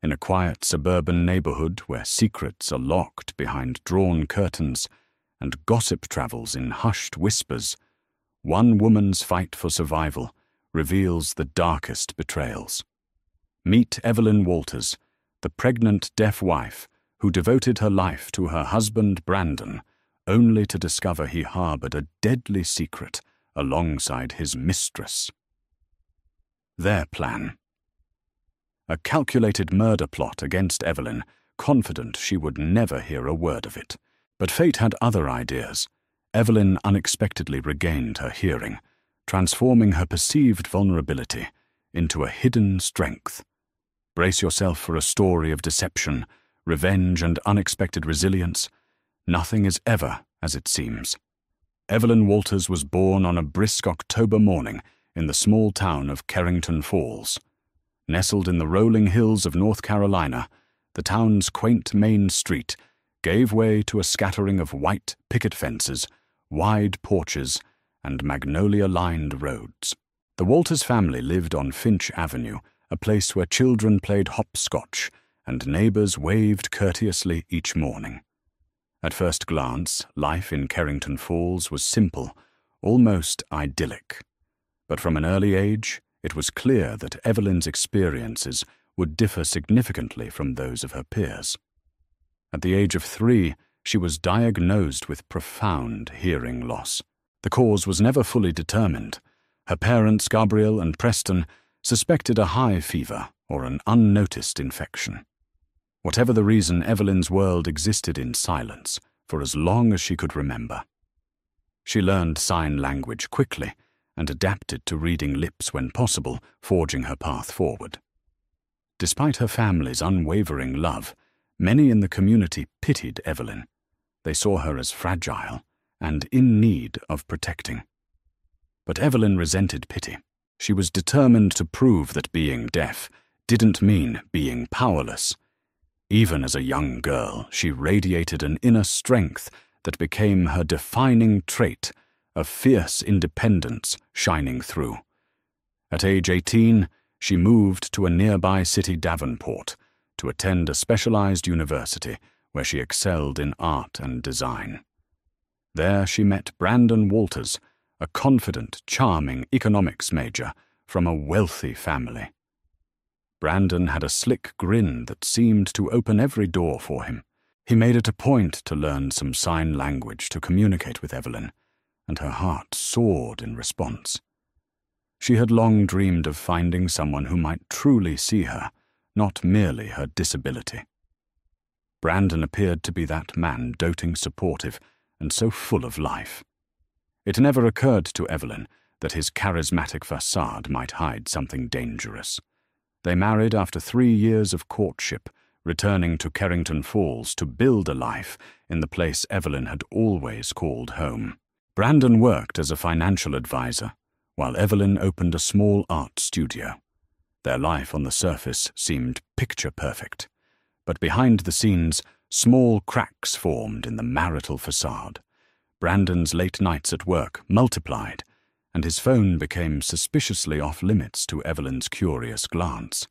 In a quiet suburban neighborhood where secrets are locked behind drawn curtains and gossip travels in hushed whispers, one woman's fight for survival reveals the darkest betrayals. Meet Evelyn Walters, the pregnant deaf wife who devoted her life to her husband Brandon, only to discover he harbored a deadly secret alongside his mistress. Their plan. A calculated murder plot against Evelyn, confident she would never hear a word of it. But fate had other ideas. Evelyn unexpectedly regained her hearing, transforming her perceived vulnerability into a hidden strength. Brace yourself for a story of deception, revenge, and unexpected resilience. Nothing is ever as it seems. Evelyn Walters was born on a brisk October morning in the small town of Carrington Falls. Nestled in the rolling hills of North Carolina, the town's quaint main street gave way to a scattering of white picket fences, wide porches, and magnolia-lined roads. The Walters family lived on Finch Avenue, a place where children played hopscotch and neighbors waved courteously each morning. At first glance, life in Carrington Falls was simple, almost idyllic. But from an early age, it was clear that Evelyn's experiences would differ significantly from those of her peers. At the age of 3, she was diagnosed with profound hearing loss. The cause was never fully determined. Her parents, Gabriel and Preston, suspected a high fever or an unnoticed infection. Whatever the reason, Evelyn's world existed in silence for as long as she could remember. She learned sign language quickly and adapted to reading lips when possible, forging her path forward. Despite her family's unwavering love, many in the community pitied Evelyn. They saw her as fragile and in need of protecting. But Evelyn resented pity. She was determined to prove that being deaf didn't mean being powerless. Even as a young girl, she radiated an inner strength that became her defining trait, a fierce independence shining through. At age 18, she moved to a nearby city, Davenport, to attend a specialized university where she excelled in art and design. There she met Brandon Walters, a confident, charming economics major from a wealthy family. Brandon had a slick grin that seemed to open every door for him. He made it a point to learn some sign language to communicate with Evelyn, and her heart soared in response. She had long dreamed of finding someone who might truly see her, not merely her disability. Brandon appeared to be that man, doting, supportive, and so full of life. It never occurred to Evelyn that his charismatic facade might hide something dangerous. They married after 3 years of courtship, returning to Carrington Falls to build a life in the place Evelyn had always called home. Brandon worked as a financial advisor, while Evelyn opened a small art studio. Their life on the surface seemed picture-perfect, but behind the scenes, small cracks formed in the marital facade. Brandon's late nights at work multiplied, and his phone became suspiciously off-limits to Evelyn's curious glance.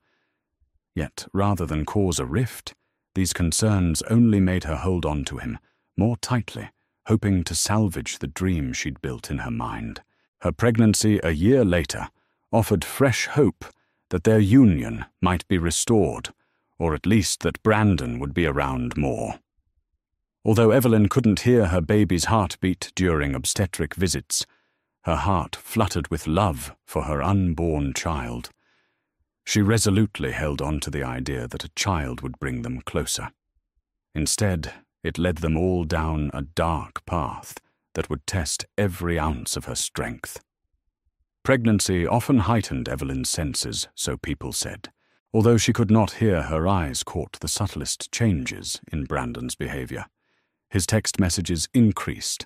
Yet, rather than cause a rift, these concerns only made her hold on to him more tightly, hoping to salvage the dream she'd built in her mind. Her pregnancy a year later offered fresh hope that their union might be restored, or at least that Brandon would be around more. Although Evelyn couldn't hear her baby's heartbeat during obstetric visits, her heart fluttered with love for her unborn child. She resolutely held on to the idea that a child would bring them closer. Instead, it led them all down a dark path that would test every ounce of her strength. Pregnancy often heightened Evelyn's senses, so people said. Although she could not hear, her eyes caught the subtlest changes in Brandon's behavior. His text messages increased.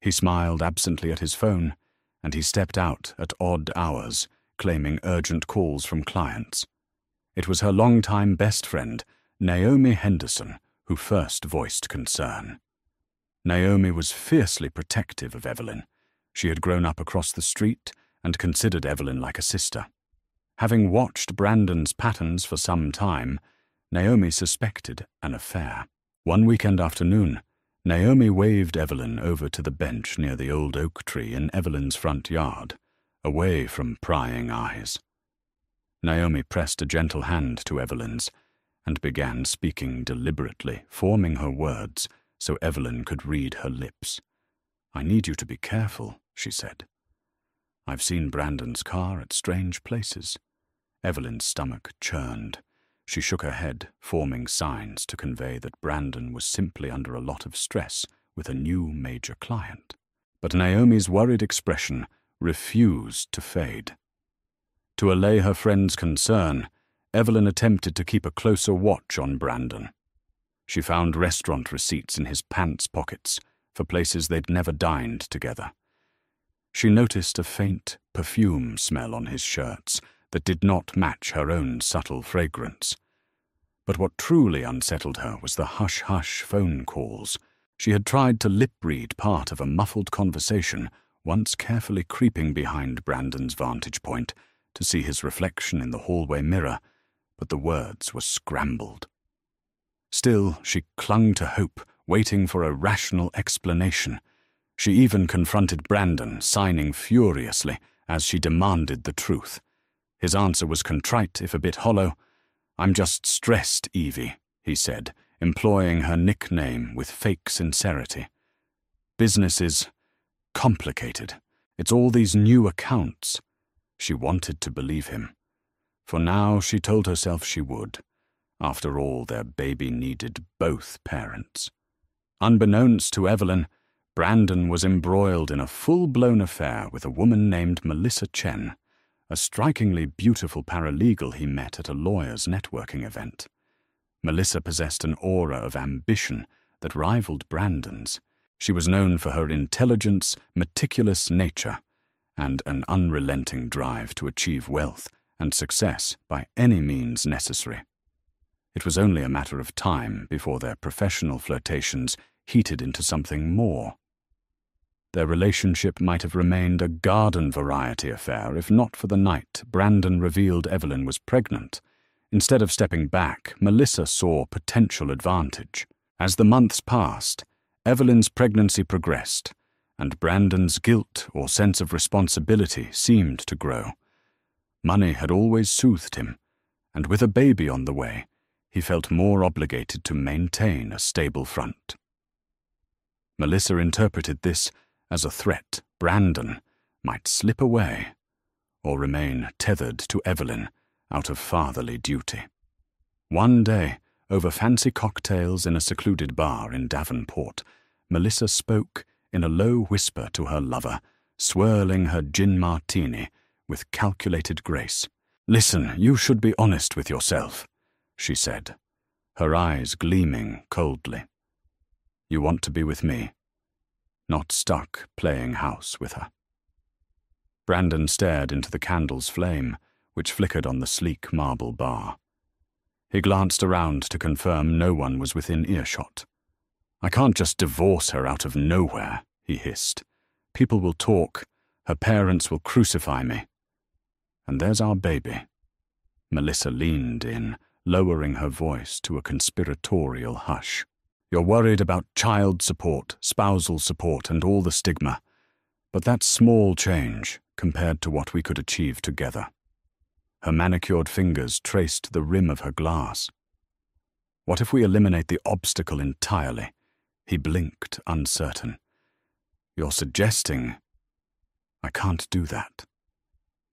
He smiled absently at his phone, and he stepped out at odd hours, claiming urgent calls from clients. It was her longtime best friend, Naomi Henderson, who first voiced concern. Naomi was fiercely protective of Evelyn. She had grown up across the street and considered Evelyn like a sister. Having watched Brandon's patterns for some time, Naomi suspected an affair. One weekend afternoon, Naomi waved Evelyn over to the bench near the old oak tree in Evelyn's front yard, away from prying eyes. Naomi pressed a gentle hand to Evelyn's and began speaking deliberately, forming her words so Evelyn could read her lips. "I need you to be careful," she said. "I've seen Brandon's car at strange places." Evelyn's stomach churned. She shook her head, forming signs to convey that Brandon was simply under a lot of stress with a new major client. But Naomi's worried expression refused to fade. To allay her friend's concern, Evelyn attempted to keep a closer watch on Brandon. She found restaurant receipts in his pants pockets for places they'd never dined together. She noticed a faint perfume smell on his shirts that did not match her own subtle fragrance. But what truly unsettled her was the hush-hush phone calls. She had tried to lip-read part of a muffled conversation, once carefully creeping behind Brandon's vantage point to see his reflection in the hallway mirror, but the words were scrambled. Still, she clung to hope, waiting for a rational explanation. She even confronted Brandon, signing furiously as she demanded the truth. His answer was contrite, if a bit hollow. "I'm just stressed, Evie," he said, employing her nickname with fake sincerity. "Business is complicated. It's all these new accounts." She wanted to believe him. For now, she told herself she would. After all, their baby needed both parents. Unbeknownst to Evelyn, Brandon was embroiled in a full-blown affair with a woman named Melissa Chen, a strikingly beautiful paralegal he met at a lawyer's networking event. Melissa possessed an aura of ambition that rivaled Brandon's. She was known for her intelligence, meticulous nature, and an unrelenting drive to achieve wealth and success by any means necessary. It was only a matter of time before their professional flirtations heated into something more. Their relationship might have remained a garden-variety affair if not for the night Brandon revealed Evelyn was pregnant. Instead of stepping back, Melissa saw potential advantage. As the months passed, Evelyn's pregnancy progressed, and Brandon's guilt or sense of responsibility seemed to grow. Money had always soothed him, and with a baby on the way, he felt more obligated to maintain a stable front. Melissa interpreted this as a threat Brandon might slip away or remain tethered to Evelyn out of fatherly duty. One day, over fancy cocktails in a secluded bar in Davenport, Melissa spoke in a low whisper to her lover, swirling her gin martini with calculated grace. "Listen, you should be honest with yourself," she said, her eyes gleaming coldly. "You want to be with me, not stuck playing house with her." Brandon stared into the candle's flame, which flickered on the sleek marble bar. He glanced around to confirm no one was within earshot. "I can't just divorce her out of nowhere," he hissed. "People will talk, her parents will crucify me. And there's our baby." Melissa leaned in, lowering her voice to a conspiratorial hush. "You're worried about child support, spousal support, and all the stigma. But that's small change compared to what we could achieve together." Her manicured fingers traced the rim of her glass. "What if we eliminate the obstacle entirely?" He blinked, uncertain. "You're suggesting—" "I can't do that."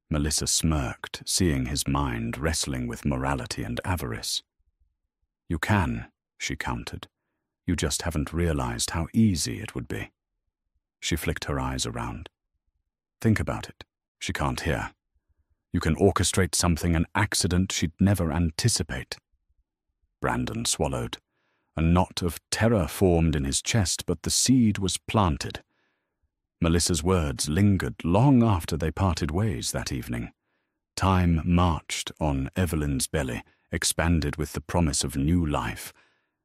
Melissa smirked, seeing his mind wrestling with morality and avarice. "You can," she countered. "You just haven't realized how easy it would be." She flicked her eyes around. "Think about it." She can't hear. "You can orchestrate something, an accident she'd never anticipate." Brandon swallowed. A knot of terror formed in his chest, but the seed was planted. Melissa's words lingered long after they parted ways that evening. Time marched on Evelyn's belly, expanded with the promise of new life,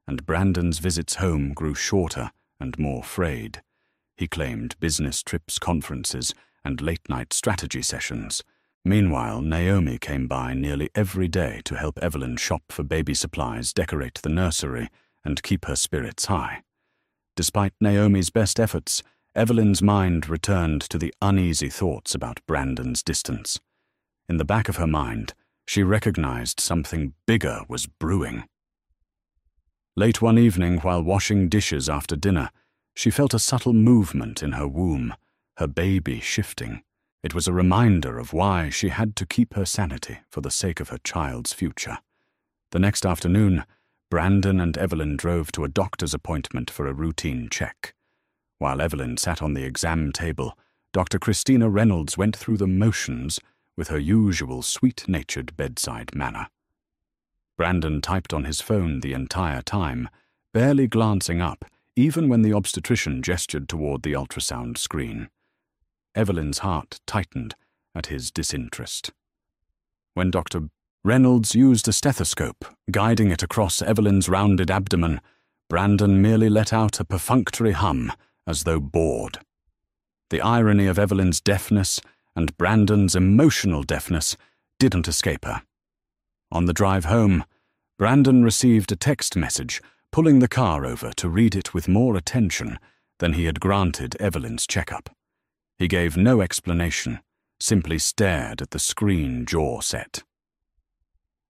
and Brandon's visits home grew shorter and more frayed. He claimed business trips, conferences, and late-night strategy sessions. Meanwhile, Naomi came by nearly every day to help Evelyn shop for baby supplies, decorate the nursery, and keep her spirits high. Despite Naomi's best efforts, Evelyn's mind returned to the uneasy thoughts about Brandon's distance. In the back of her mind, she recognized something bigger was brewing. Late one evening, while washing dishes after dinner, she felt a subtle movement in her womb, her baby shifting. It was a reminder of why she had to keep her sanity for the sake of her child's future. The next afternoon, Brandon and Evelyn drove to a doctor's appointment for a routine check. While Evelyn sat on the exam table, Dr. Christina Reynolds went through the motions with her usual sweet-natured bedside manner. Brandon typed on his phone the entire time, barely glancing up even when the obstetrician gestured toward the ultrasound screen. Evelyn's heart tightened at his disinterest. When Dr. Reynolds used a stethoscope, guiding it across Evelyn's rounded abdomen, Brandon merely let out a perfunctory hum, as though bored. The irony of Evelyn's deafness and Brandon's emotional deafness didn't escape her. On the drive home, Brandon received a text message, pulling the car over to read it with more attention than he had granted Evelyn's checkup. He gave no explanation, simply stared at the screen, jaw set.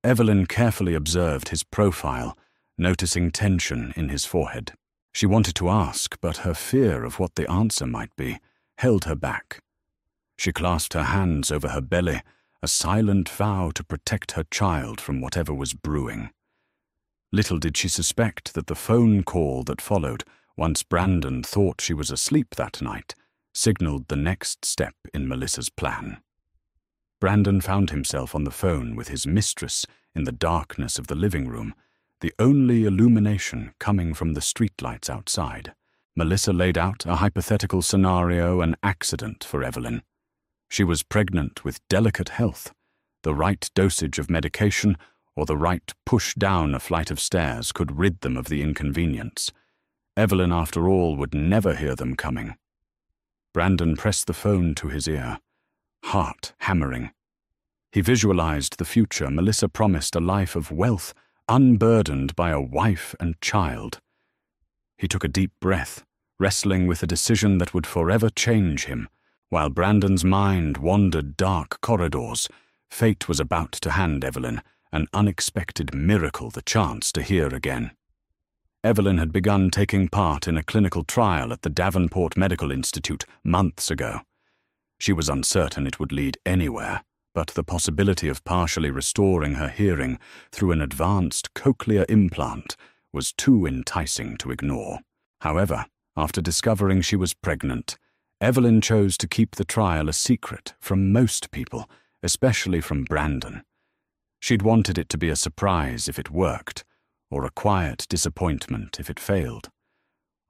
Evelyn carefully observed his profile, noticing tension in his forehead. She wanted to ask, but her fear of what the answer might be held her back. She clasped her hands over her belly, a silent vow to protect her child from whatever was brewing. Little did she suspect that the phone call that followed, once Brandon thought she was asleep that night, signaled the next step in Melissa's plan. Brandon found himself on the phone with his mistress in the darkness of the living room, the only illumination coming from the streetlights outside. Melissa laid out a hypothetical scenario, an accident for Evelyn. She was pregnant with delicate health. The right dosage of medication or the right push down a flight of stairs could rid them of the inconvenience. Evelyn, after all, would never hear them coming. Brandon pressed the phone to his ear, heart hammering. He visualized the future Melissa promised, a life of wealth, unburdened by a wife and child. He took a deep breath, wrestling with a decision that would forever change him. While Brandon's mind wandered dark corridors, fate was about to hand Evelyn an unexpected miracle, the chance to hear again. Evelyn had begun taking part in a clinical trial at the Davenport Medical Institute months ago. She was uncertain it would lead anywhere, but the possibility of partially restoring her hearing through an advanced cochlear implant was too enticing to ignore. However, after discovering she was pregnant, Evelyn chose to keep the trial a secret from most people, especially from Brandon. She'd wanted it to be a surprise if it worked, or a quiet disappointment if it failed.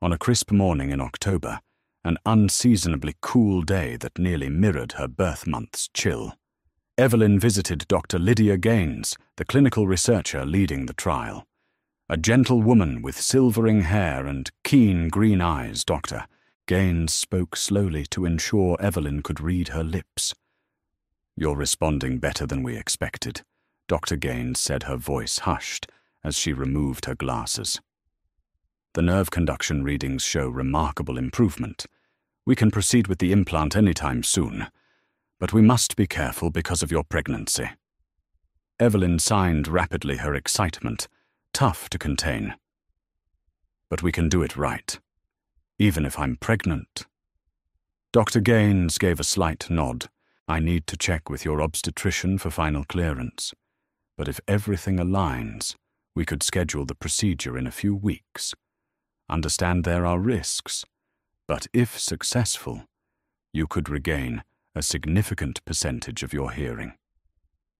On a crisp morning in October, an unseasonably cool day that nearly mirrored her birth month's chill, Evelyn visited Dr. Lydia Gaines, the clinical researcher leading the trial. A gentle woman with silvering hair and keen green eyes, Dr. Gaines spoke slowly to ensure Evelyn could read her lips. "You're responding better than we expected," Dr. Gaines said, her voice hushed as she removed her glasses. "The nerve conduction readings show remarkable improvement. We can proceed with the implant anytime soon, but we must be careful because of your pregnancy." Evelyn signed rapidly, her excitement tough to contain. "But we can do it right, even if I'm pregnant." Dr. Gaines gave a slight nod. "I need to check with your obstetrician for final clearance, but if everything aligns, we could schedule the procedure in a few weeks. Understand there are risks, but if successful, you could regain a significant percentage of your hearing."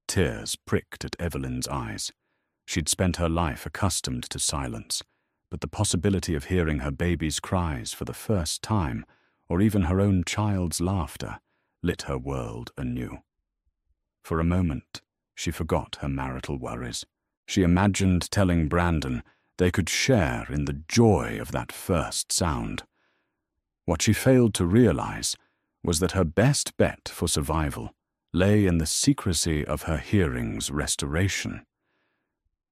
Tears pricked at Evelyn's eyes. She'd spent her life accustomed to silence, but the possibility of hearing her baby's cries for the first time, or even her own child's laughter, lit her world anew. For a moment, she forgot her marital worries. She imagined telling Brandon they could share in the joy of that first sound. What she failed to realize was that her best bet for survival lay in the secrecy of her hearing's restoration.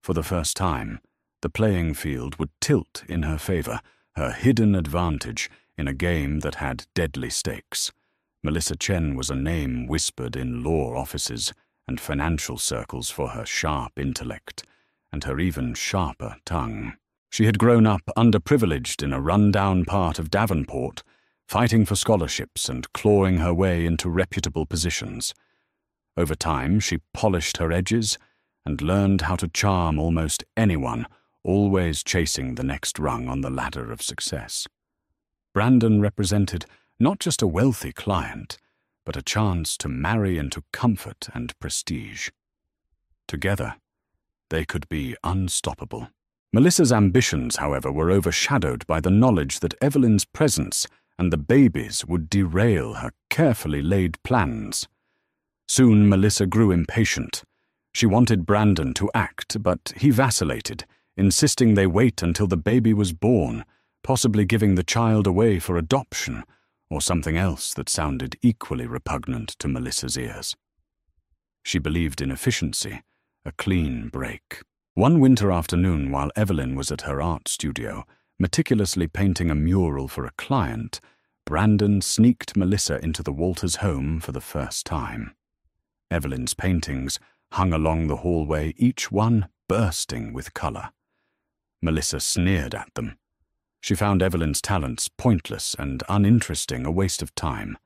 For the first time, the playing field would tilt in her favor, her hidden advantage in a game that had deadly stakes. Melissa Chen was a name whispered in law offices and financial circles for her sharp intellect and her even sharper tongue. She had grown up underprivileged in a run-down part of Davenport, fighting for scholarships and clawing her way into reputable positions. Over time, she polished her edges and learned how to charm almost anyone, always chasing the next rung on the ladder of success. Brandon represented not just a wealthy client, but a chance to marry into comfort and prestige. Together, they could be unstoppable. Melissa's ambitions, however, were overshadowed by the knowledge that Evelyn's presence and the babies would derail her carefully laid plans. Soon Melissa grew impatient. She wanted Brandon to act, but he vacillated, insisting they wait until the baby was born, possibly giving the child away for adoption, or something else that sounded equally repugnant to Melissa's ears. She believed in efficiency, a clean break. One winter afternoon, while Evelyn was at her art studio, meticulously painting a mural for a client, Brandon sneaked Melissa into the Walters home for the first time. Evelyn's paintings hung along the hallway, each one bursting with color. Melissa sneered at them. She found Evelyn's talents pointless and uninteresting, a waste of time.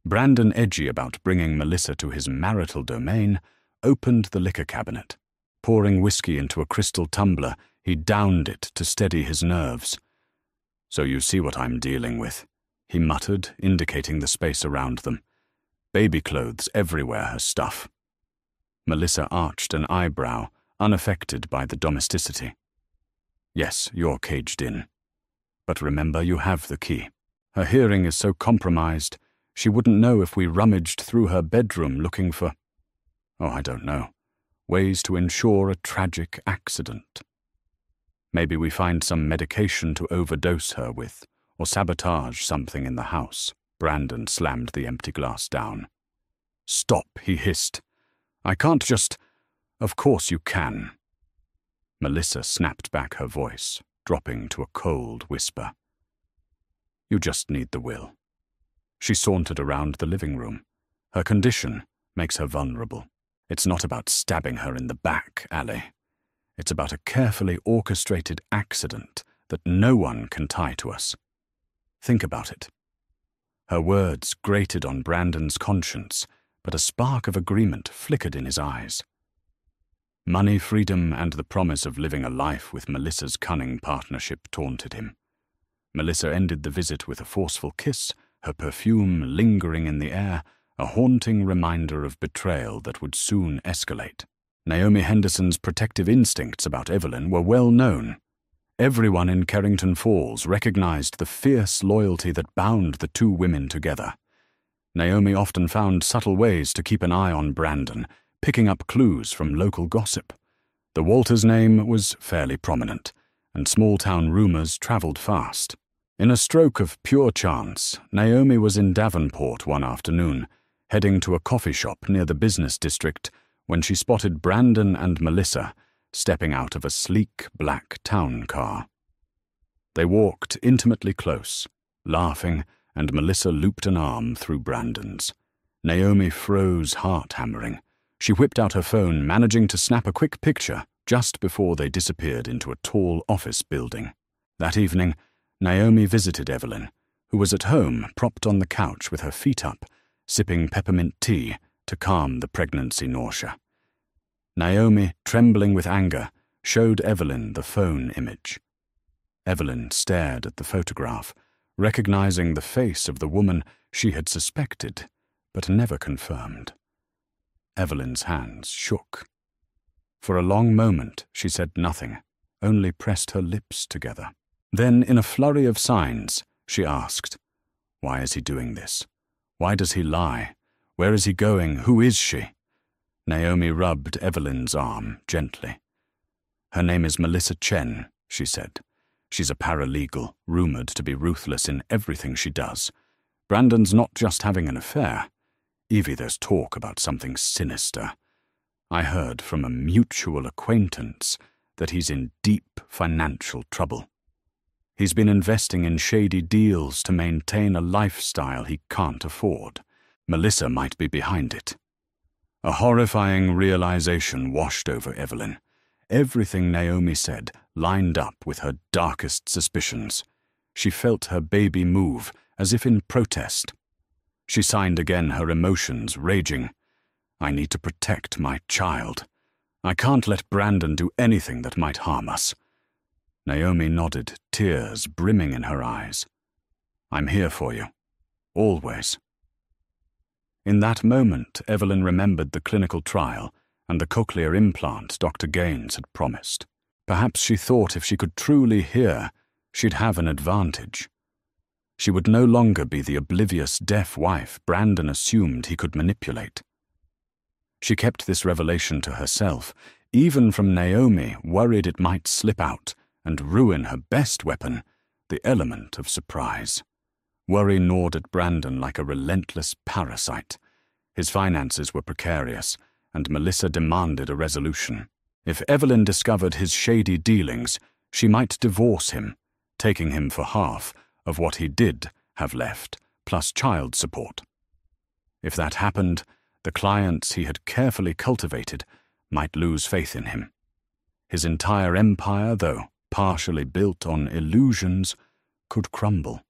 Brandon, edgy about bringing Melissa to his marital domain, opened the liquor cabinet. Pouring whiskey into a crystal tumbler, he downed it to steady his nerves. "So you see what I'm dealing with," he muttered, indicating the space around them. "Baby clothes everywhere, her stuff." Melissa arched an eyebrow, unaffected by the domesticity. "Yes, you're caged in. But remember, you have the key. Her hearing is so compromised, she wouldn't know if we rummaged through her bedroom looking for, I don't know, ways to ensure a tragic accident. Maybe we find some medication to overdose her with, or sabotage something in the house." Brandon slammed the empty glass down. "Stop," he hissed. "I can't just—" "Of course you can." Melissa snapped back her voice, dropping to a cold whisper. "You just need the will." She sauntered around the living room. Her condition makes her vulnerable. It's not about stabbing her in the back, Allie. It's about a carefully orchestrated accident that no one can tie to us. Think about it. Her words grated on Brandon's conscience, but a spark of agreement flickered in his eyes. Money, freedom, and the promise of living a life with Melissa's cunning partnership taunted him. Melissa ended the visit with a forceful kiss, her perfume lingering in the air, a haunting reminder of betrayal that would soon escalate. Naomi Henderson's protective instincts about Evelyn were well known. Everyone in Carrington Falls recognized the fierce loyalty that bound the two women together. Naomi often found subtle ways to keep an eye on Brandon, picking up clues from local gossip. The Walters name was fairly prominent, and small-town rumors traveled fast. In a stroke of pure chance, Naomi was in Davenport one afternoon, heading to a coffee shop near the business district, when she spotted Brandon and Melissa stepping out of a sleek black town car. They walked intimately close, laughing, and Melissa looped an arm through Brandon's. Naomi froze, heart-hammering. She whipped out her phone, managing to snap a quick picture just before they disappeared into a tall office building. That evening, Naomi visited Evelyn, who was at home, propped on the couch with her feet up, sipping peppermint tea to calm the pregnancy nausea. Naomi, trembling with anger, showed Evelyn the phone image. Evelyn stared at the photograph, recognizing the face of the woman she had suspected, but never confirmed. Evelyn's hands shook. For a long moment she said nothing, only pressed her lips together. Then, in a flurry of signs, she asked, "Why is he doing this? Why does he lie? Where is he going? Who is she?" Naomi rubbed Evelyn's arm gently. "Her name is Melissa Chen," she said. "She's a paralegal, rumored to be ruthless in everything she does. Brandon's not just having an affair. Evie, there's talk about something sinister. I heard from a mutual acquaintance that he's in deep financial trouble. He's been investing in shady deals to maintain a lifestyle he can't afford. Melissa might be behind it. A horrifying realization washed over Evelyn. Everything Naomi said lined up with her darkest suspicions. She felt her baby move, as if in protest. She signed again, her emotions raging. I need to protect my child. I can't let Brandon do anything that might harm us. Naomi nodded, tears brimming in her eyes. I'm here for you. Always. In that moment, Evelyn remembered the clinical trial and the cochlear implant Dr. Gaines had promised. Perhaps she thought if she could truly hear, she'd have an advantage. She would no longer be the oblivious deaf wife Brandon assumed he could manipulate. She kept this revelation to herself, even from Naomi, worried it might slip out and ruin her best weapon, the element of surprise. Worry gnawed at Brandon like a relentless parasite. His finances were precarious, and Melissa demanded a resolution. If Evelyn discovered his shady dealings, she might divorce him, taking him for half of what he did have left, plus child support. If that happened, the clients he had carefully cultivated might lose faith in him. His entire empire, though partially built on illusions, could crumble.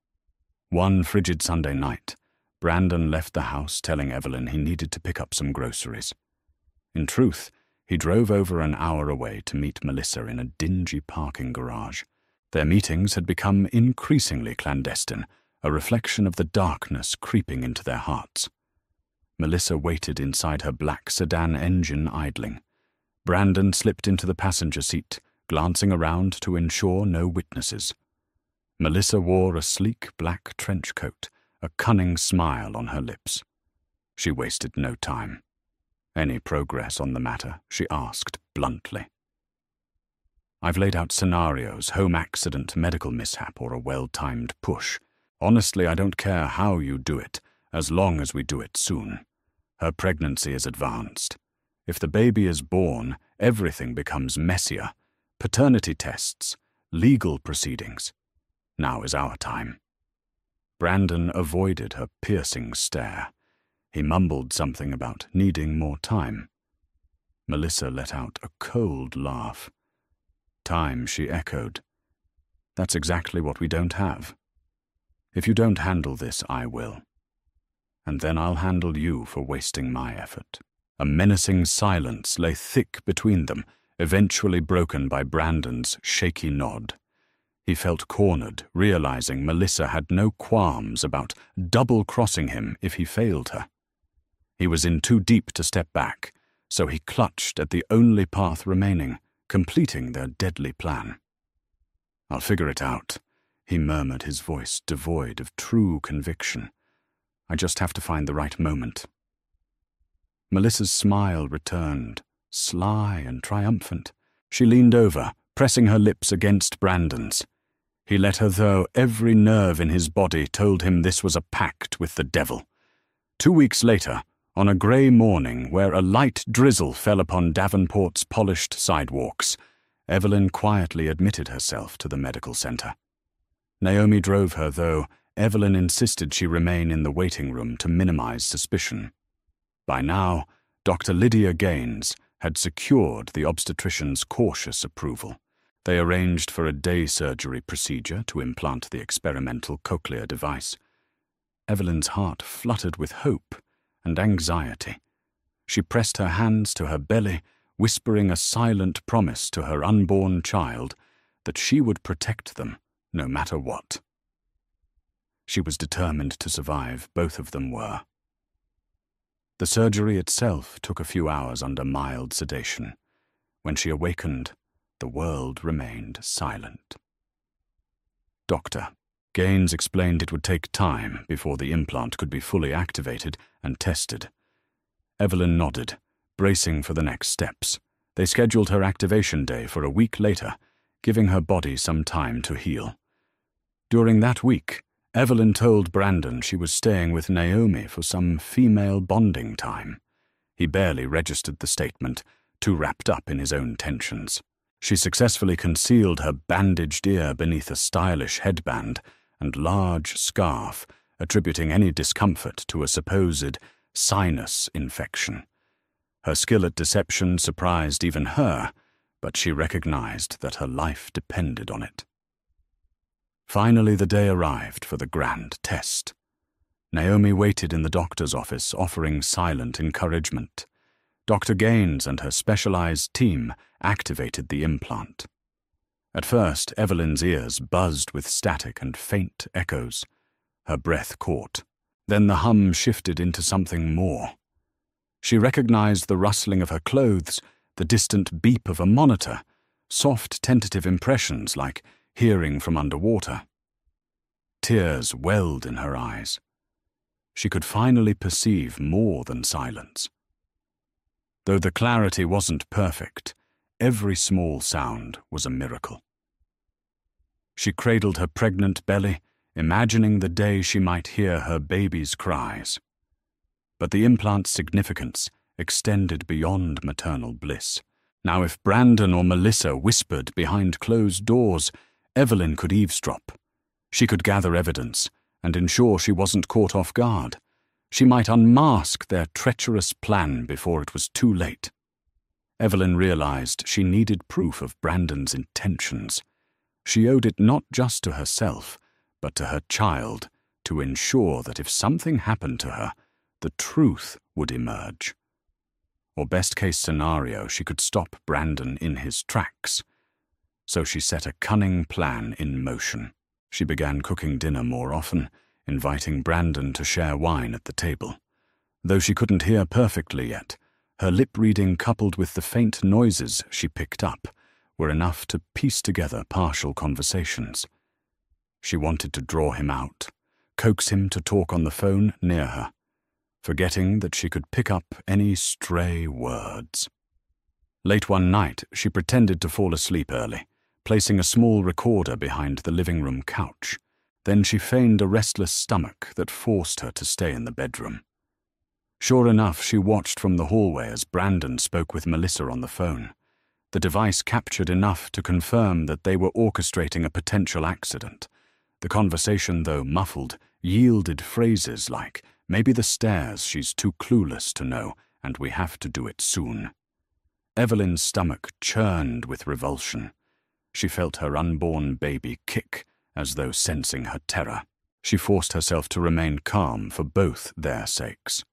One frigid Sunday night, Brandon left the house telling Evelyn he needed to pick up some groceries. In truth, he drove over an hour away to meet Melissa in a dingy parking garage. Their meetings had become increasingly clandestine, a reflection of the darkness creeping into their hearts. Melissa waited inside her black sedan engine idling. Brandon slipped into the passenger seat, glancing around to ensure no witnesses. Melissa wore a sleek black trench coat, a cunning smile on her lips. She wasted no time. Any progress on the matter, she asked bluntly. I've laid out scenarios, home accident, medical mishap, or a well-timed push. Honestly, I don't care how you do it, as long as we do it soon. Her pregnancy is advanced. If the baby is born, everything becomes messier. Paternity tests, legal proceedings. Now is our time. Brandon avoided her piercing stare. He mumbled something about needing more time. Melissa let out a cold laugh. Time, she echoed. That's exactly what we don't have. If you don't handle this, I will. And then I'll handle you for wasting my effort. A menacing silence lay thick between them, eventually broken by Brandon's shaky nod. He felt cornered, realizing Melissa had no qualms about double-crossing him if he failed her. He was in too deep to step back, so he clutched at the only path remaining, completing their deadly plan. I'll figure it out, he murmured, his voice devoid of true conviction. I just have to find the right moment. Melissa's smile returned, sly and triumphant. She leaned over, pressing her lips against Brandon's. He let her, though every nerve in his body told him this was a pact with the devil. 2 weeks later, on a grey morning where a light drizzle fell upon Davenport's polished sidewalks, Evelyn quietly admitted herself to the medical centre. Naomi drove her, though Evelyn insisted she remain in the waiting room to minimize suspicion. By now, Dr. Lydia Gaines had secured the obstetrician's cautious approval. They arranged for a day surgery procedure to implant the experimental cochlear device. Evelyn's heart fluttered with hope and anxiety. She pressed her hands to her belly, whispering a silent promise to her unborn child that she would protect them no matter what. She was determined to survive, both of them were. The surgery itself took a few hours under mild sedation. When she awakened, the world remained silent. Doctor, Gaines explained it would take time before the implant could be fully activated and tested. Evelyn nodded, bracing for the next steps. They scheduled her activation day for a week later, giving her body some time to heal. During that week, Evelyn told Brandon she was staying with Naomi for some female bonding time. He barely registered the statement, too wrapped up in his own tensions. She successfully concealed her bandaged ear beneath a stylish headband and large scarf, attributing any discomfort to a supposed sinus infection. Her skill at deception surprised even her, but she recognized that her life depended on it. Finally, the day arrived for the grand test. Naomi waited in the doctor's office, offering silent encouragement. Dr. Gaines and her specialized team activated the implant. At first, Evelyn's ears buzzed with static and faint echoes. Her breath caught. Then the hum shifted into something more. She recognized the rustling of her clothes, the distant beep of a monitor, soft tentative impressions like hearing from underwater. Tears welled in her eyes. She could finally perceive more than silence. Though the clarity wasn't perfect, every small sound was a miracle. She cradled her pregnant belly, imagining the day she might hear her baby's cries. But the implant's significance extended beyond maternal bliss. Now if Brandon or Melissa whispered behind closed doors, Evelyn could eavesdrop. She could gather evidence and ensure she wasn't caught off guard. She might unmask their treacherous plan before it was too late. Evelyn realized she needed proof of Brandon's intentions. She owed it not just to herself, but to her child, to ensure that if something happened to her, the truth would emerge. Or best-case scenario, she could stop Brandon in his tracks. So she set a cunning plan in motion. She began cooking dinner more often, inviting Brandon to share wine at the table. Though she couldn't hear perfectly yet, her lip-reading coupled with the faint noises she picked up were enough to piece together partial conversations. She wanted to draw him out, coax him to talk on the phone near her, forgetting that she could pick up any stray words. Late one night, she pretended to fall asleep early, placing a small recorder behind the living room couch. Then she feigned a restless stomach that forced her to stay in the bedroom. Sure enough, she watched from the hallway as Brandon spoke with Melissa on the phone. The device captured enough to confirm that they were orchestrating a potential accident. The conversation, though muffled, yielded phrases like, "Maybe the stairs, she's too clueless to know, and we have to do it soon." Evelyn's stomach churned with revulsion. She felt her unborn baby kick, as though sensing her terror. She forced herself to remain calm for both their sakes.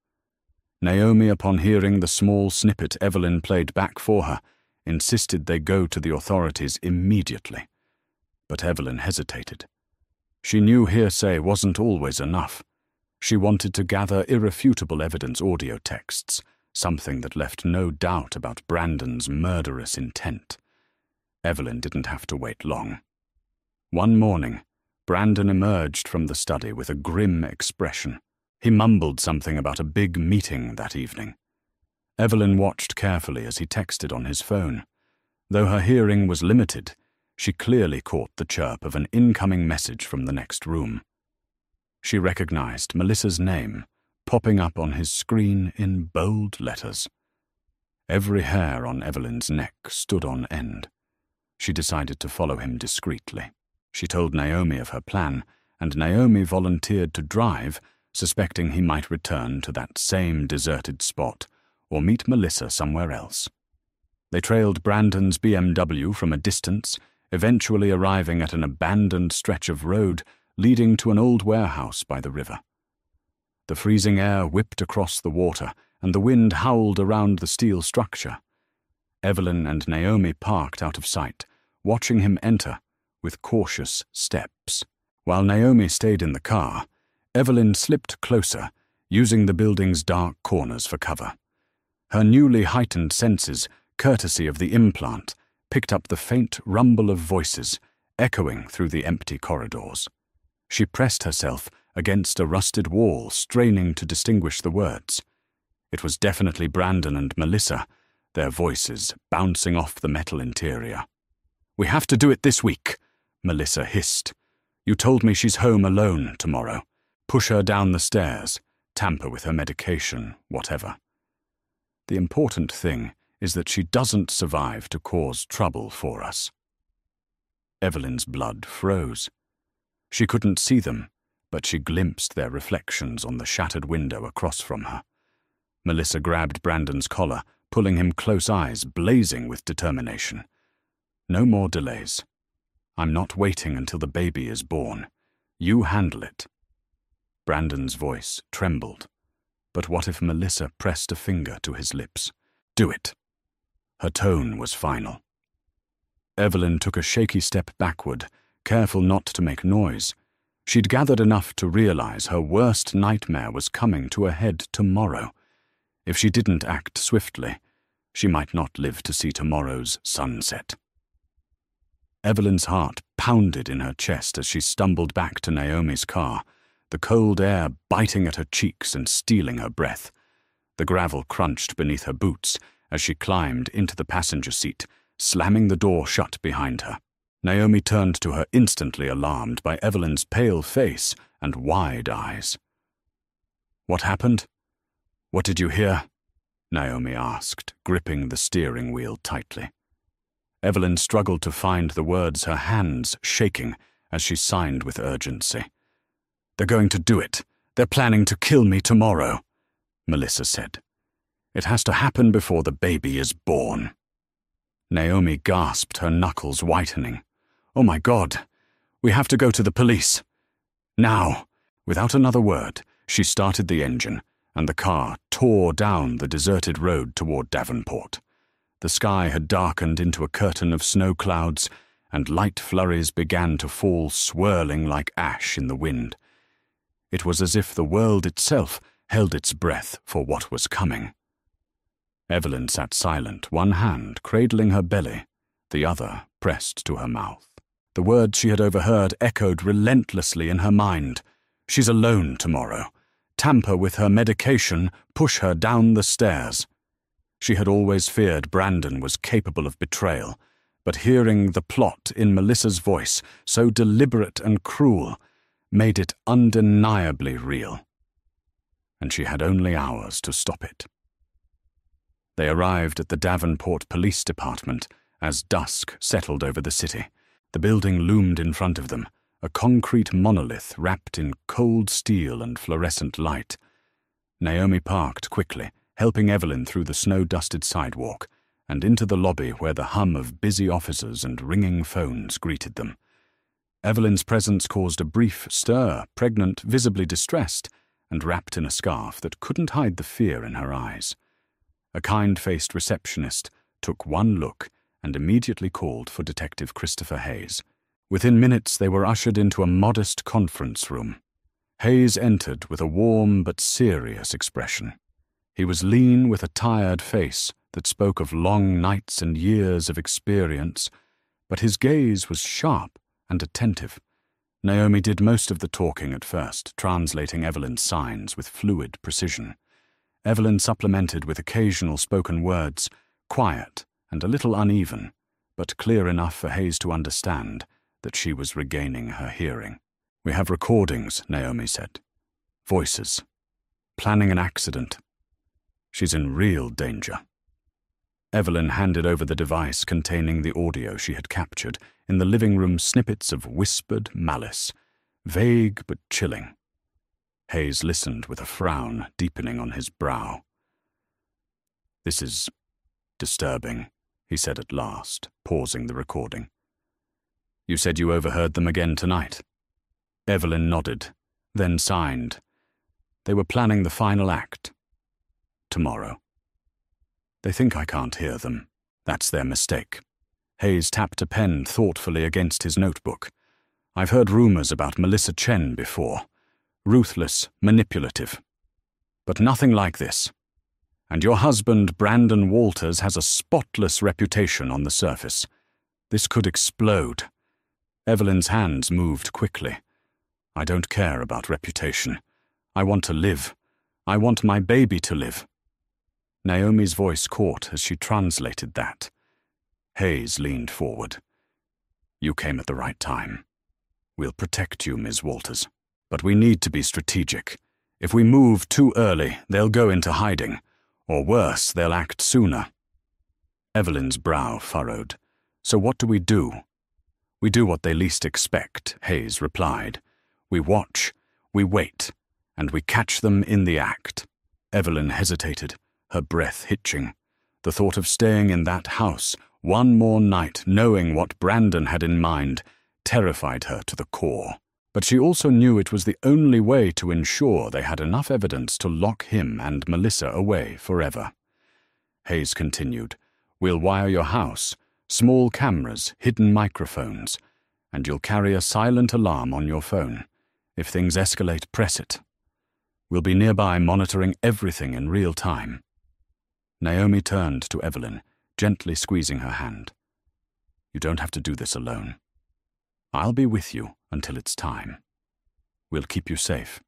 Naomi, upon hearing the small snippet Evelyn played back for her, insisted they go to the authorities immediately. But Evelyn hesitated. She knew hearsay wasn't always enough. She wanted to gather irrefutable evidence audio texts, something that left no doubt about Brandon's murderous intent. Evelyn didn't have to wait long. One morning, Brandon emerged from the study with a grim expression. He mumbled something about a big meeting that evening. Evelyn watched carefully as he texted on his phone. Though her hearing was limited, she clearly caught the chirp of an incoming message from the next room. She recognized Melissa's name, popping up on his screen in bold letters. Every hair on Evelyn's neck stood on end. She decided to follow him discreetly. She told Naomi of her plan, and Naomi volunteered to drive, suspecting he might return to that same deserted spot or meet Melissa somewhere else. They trailed Brandon's BMW from a distance, eventually arriving at an abandoned stretch of road leading to an old warehouse by the river. The freezing air whipped across the water, and the wind howled around the steel structure. Evelyn and Naomi parked out of sight, watching him enter with cautious steps. While Naomi stayed in the car, Evelyn slipped closer, using the building's dark corners for cover. Her newly heightened senses, courtesy of the implant, picked up the faint rumble of voices echoing through the empty corridors. She pressed herself against a rusted wall, straining to distinguish the words. It was definitely Brandon and Melissa, their voices bouncing off the metal interior. "We have to do it this week," Melissa hissed. You told me she's home alone tomorrow. Push her down the stairs, tamper with her medication, whatever. The important thing is that she doesn't survive to cause trouble for us." Evelyn's blood froze. She couldn't see them, but she glimpsed their reflections on the shattered window across from her. Melissa grabbed Brandon's collar, pulling him close, eyes blazing with determination. "No more delays. I'm not waiting until the baby is born. You handle it." Brandon's voice trembled. But what if Melissa pressed a finger to his lips? "Do it." Her tone was final. Evelyn took a shaky step backward, careful not to make noise. She'd gathered enough to realize her worst nightmare was coming to a head tomorrow. If she didn't act swiftly, she might not live to see tomorrow's sunset. Evelyn's heart pounded in her chest as she stumbled back to Naomi's car, the cold air biting at her cheeks and stealing her breath. The gravel crunched beneath her boots as she climbed into the passenger seat, slamming the door shut behind her. Naomi turned to her, instantly alarmed by Evelyn's pale face and wide eyes. "What happened? What did you hear?" Naomi asked, gripping the steering wheel tightly. Evelyn struggled to find the words, her hands shaking as she signed with urgency. "They're going to do it. They're planning to kill me tomorrow," Melissa said. "It has to happen before the baby is born." Naomi gasped, her knuckles whitening. "Oh my God, we have to go to the police. Now!" Without another word, she started the engine, and the car tore down the deserted road toward Davenport. The sky had darkened into a curtain of snow clouds, and light flurries began to fall, swirling like ash in the wind. It was as if the world itself held its breath for what was coming. Evelyn sat silent, one hand cradling her belly, the other pressed to her mouth. The words she had overheard echoed relentlessly in her mind. "She's alone tomorrow. Tamper with her medication, push her down the stairs." She had always feared Brandon was capable of betrayal, but hearing the plot in Melissa's voice, so deliberate and cruel, made it undeniably real. And she had only hours to stop it. They arrived at the Davenport Police Department as dusk settled over the city. The building loomed in front of them, a concrete monolith wrapped in cold steel and fluorescent light. Naomi parked quickly, helping Evelyn through the snow-dusted sidewalk and into the lobby where the hum of busy officers and ringing phones greeted them. Evelyn's presence caused a brief stir, pregnant, visibly distressed, and wrapped in a scarf that couldn't hide the fear in her eyes. A kind-faced receptionist took one look and immediately called for Detective Christopher Hayes. Within minutes they were ushered into a modest conference room. Hayes entered with a warm but serious expression. He was lean with a tired face that spoke of long nights and years of experience, but his gaze was sharp and attentive. Naomi did most of the talking at first, translating Evelyn's signs with fluid precision. Evelyn supplemented with occasional spoken words, quiet and a little uneven, but clear enough for Hayes to understand that she was regaining her hearing. "We have recordings," Naomi said. "Voices. Planning an accident. She's in real danger." Evelyn handed over the device containing the audio she had captured, in the living room snippets of whispered malice, vague but chilling. Hayes listened with a frown deepening on his brow. "This is disturbing," he said at last, pausing the recording. "You said you overheard them again tonight?" Evelyn nodded, then signed. They were planning the final act. Tomorrow. "They think I can't hear them. That's their mistake." Hayes tapped a pen thoughtfully against his notebook. "I've heard rumors about Melissa Chen before. Ruthless, manipulative. But nothing like this. And your husband, Brandon Walters, has a spotless reputation on the surface. This could explode." Evelyn's hands moved quickly. "I don't care about reputation. I want to live. I want my baby to live." Naomi's voice caught as she translated that. Hayes leaned forward. "You came at the right time. We'll protect you, Ms. Walters. But we need to be strategic. If we move too early, they'll go into hiding. Or worse, they'll act sooner. Evelyn's brow furrowed. So what do? We do what they least expect, Hayes replied. We watch, we wait, and we catch them in the act. Evelyn hesitated, her breath hitching. The thought of staying in that house one more night, knowing what Brandon had in mind, terrified her to the core. But she also knew it was the only way to ensure they had enough evidence to lock him and Melissa away forever. Hayes continued, We'll wire your house, small cameras, hidden microphones, and you'll carry a silent alarm on your phone. If things escalate, press it. We'll be nearby monitoring everything in real time. Naomi turned to Evelyn, gently squeezing her hand. You don't have to do this alone. I'll be with you until it's time. We'll keep you safe.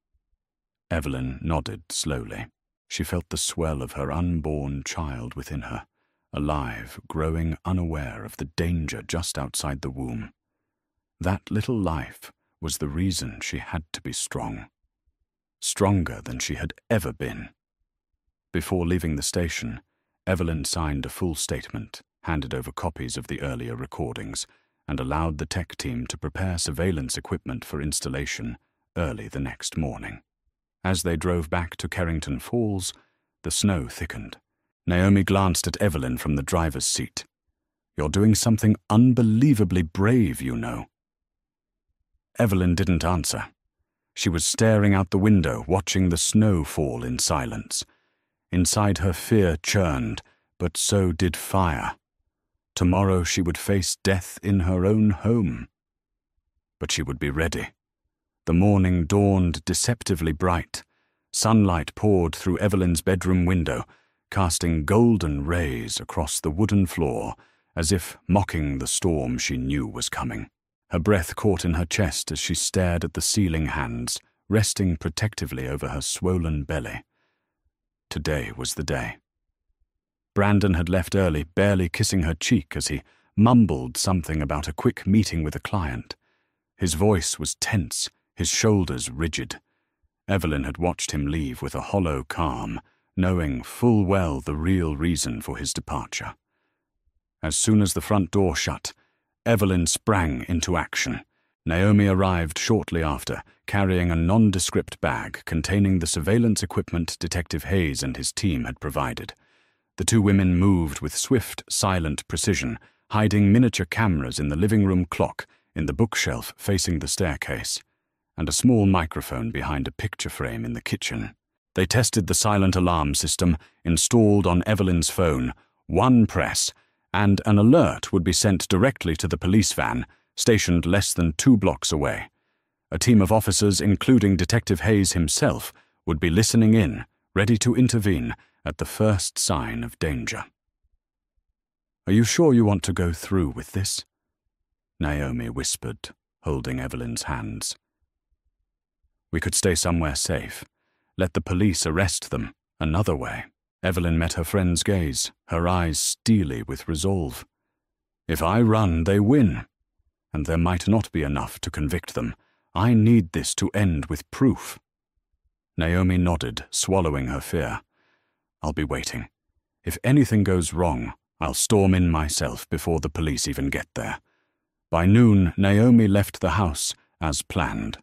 Evelyn nodded slowly. She felt the swell of her unborn child within her, alive, growing unaware of the danger just outside the womb. That little life was the reason she had to be strong. Stronger than she had ever been. Before leaving the station, Evelyn signed a full statement, handed over copies of the earlier recordings, and allowed the tech team to prepare surveillance equipment for installation early the next morning. As they drove back to Carrington Falls, the snow thickened. Naomi glanced at Evelyn from the driver's seat. You're doing something unbelievably brave, you know. Evelyn didn't answer. She was staring out the window, watching the snow fall in silence. Inside her fear churned, but so did fire. Tomorrow she would face death in her own home. But she would be ready. The morning dawned deceptively bright. Sunlight poured through Evelyn's bedroom window, casting golden rays across the wooden floor, as if mocking the storm she knew was coming. Her breath caught in her chest as she stared at the ceiling hands, resting protectively over her swollen belly. Today was the day. Brandon had left early, barely kissing her cheek as he mumbled something about a quick meeting with a client. His voice was tense, his shoulders rigid. Evelyn had watched him leave with a hollow calm, knowing full well the real reason for his departure. As soon as the front door shut, Evelyn sprang into action. Naomi arrived shortly after, carrying a nondescript bag containing the surveillance equipment Detective Hayes and his team had provided. The two women moved with swift, silent precision, hiding miniature cameras in the living room clock, in the bookshelf facing the staircase, and a small microphone behind a picture frame in the kitchen. They tested the silent alarm system installed on Evelyn's phone. One press, and an alert would be sent directly to the police van, stationed less than 2 blocks away. A team of officers, including Detective Hayes himself, would be listening in, ready to intervene at the first sign of danger. Are you sure you want to go through with this? Naomi whispered, holding Evelyn's hands. We could stay somewhere safe. Let the police arrest them another way. Evelyn met her friend's gaze, her eyes steely with resolve. If I run, they win. And there might not be enough to convict them. I need this to end with proof. Naomi nodded, swallowing her fear. I'll be waiting. If anything goes wrong, I'll storm in myself before the police even get there. By noon, Naomi left the house, as planned.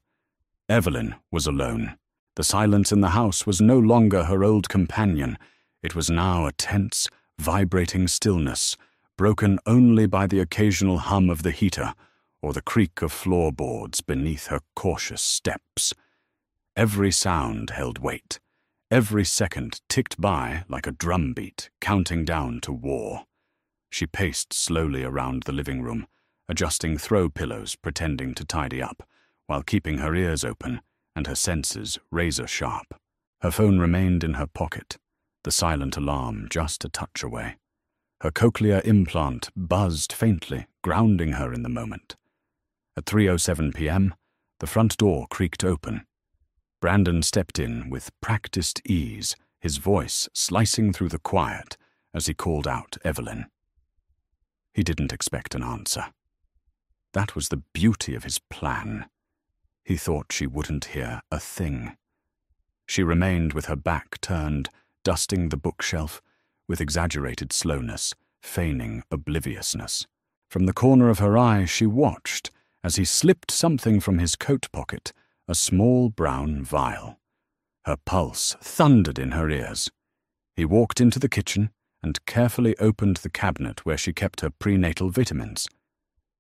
Evelyn was alone. The silence in the house was no longer her old companion. It was now a tense, vibrating stillness, broken only by the occasional hum of the heater or the creak of floorboards beneath her cautious steps. Every sound held weight. Every second ticked by like a drumbeat, counting down to war. She paced slowly around the living room, adjusting throw pillows, pretending to tidy up, while keeping her ears open and her senses razor-sharp. Her phone remained in her pocket, the silent alarm just a touch away. Her cochlear implant buzzed faintly, grounding her in the moment. At 3:07 p.m., the front door creaked open. Brandon stepped in with practiced ease, his voice slicing through the quiet as he called out Evelyn. He didn't expect an answer. That was the beauty of his plan. He thought she wouldn't hear a thing. She remained with her back turned, dusting the bookshelf, with exaggerated slowness, feigning obliviousness. From the corner of her eye she watched as he slipped something from his coat pocket, a small brown vial. Her pulse thundered in her ears. He walked into the kitchen and carefully opened the cabinet where she kept her prenatal vitamins.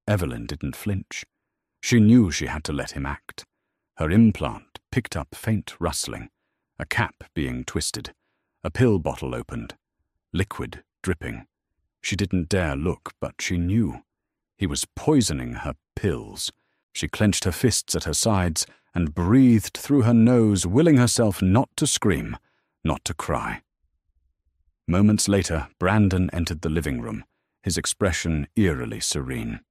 Evelyn didn't flinch. She knew she had to let him act. Her implant picked up faint rustling, a cap being twisted, a pill bottle opened, liquid dripping. She didn't dare look, but she knew. He was poisoning her pills. She clenched her fists at her sides and breathed through her nose, willing herself not to scream, not to cry. Moments later, Brandon entered the living room, his expression eerily serene.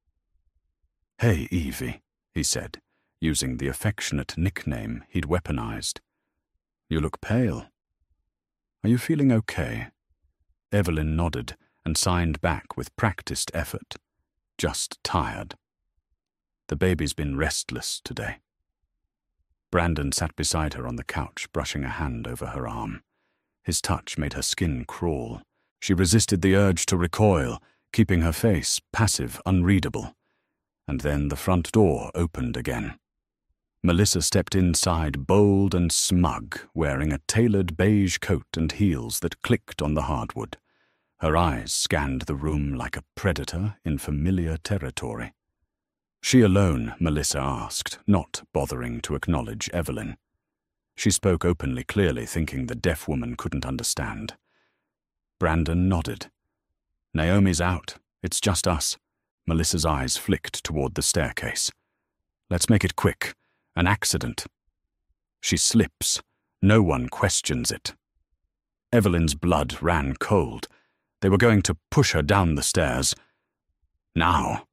"Hey, Evie," he said, using the affectionate nickname he'd weaponized. "You look pale. Are you feeling okay?" Evelyn nodded and signed back with practiced effort. "Just tired. The baby's been restless today." Brandon sat beside her on the couch, brushing a hand over her arm. His touch made her skin crawl. She resisted the urge to recoil, keeping her face passive, unreadable. And then the front door opened again. Melissa stepped inside, bold and smug, wearing a tailored beige coat and heels that clicked on the hardwood. Her eyes scanned the room like a predator in familiar territory. She alone, Melissa asked, not bothering to acknowledge Evelyn. She spoke openly, clearly thinking the deaf woman couldn't understand. Brandon nodded. "Naomi's out. It's just us." Melissa's eyes flicked toward the staircase. "Let's make it quick. An accident. She slips. No one questions it." Evelyn's blood ran cold. They were going to push her down the stairs. Now,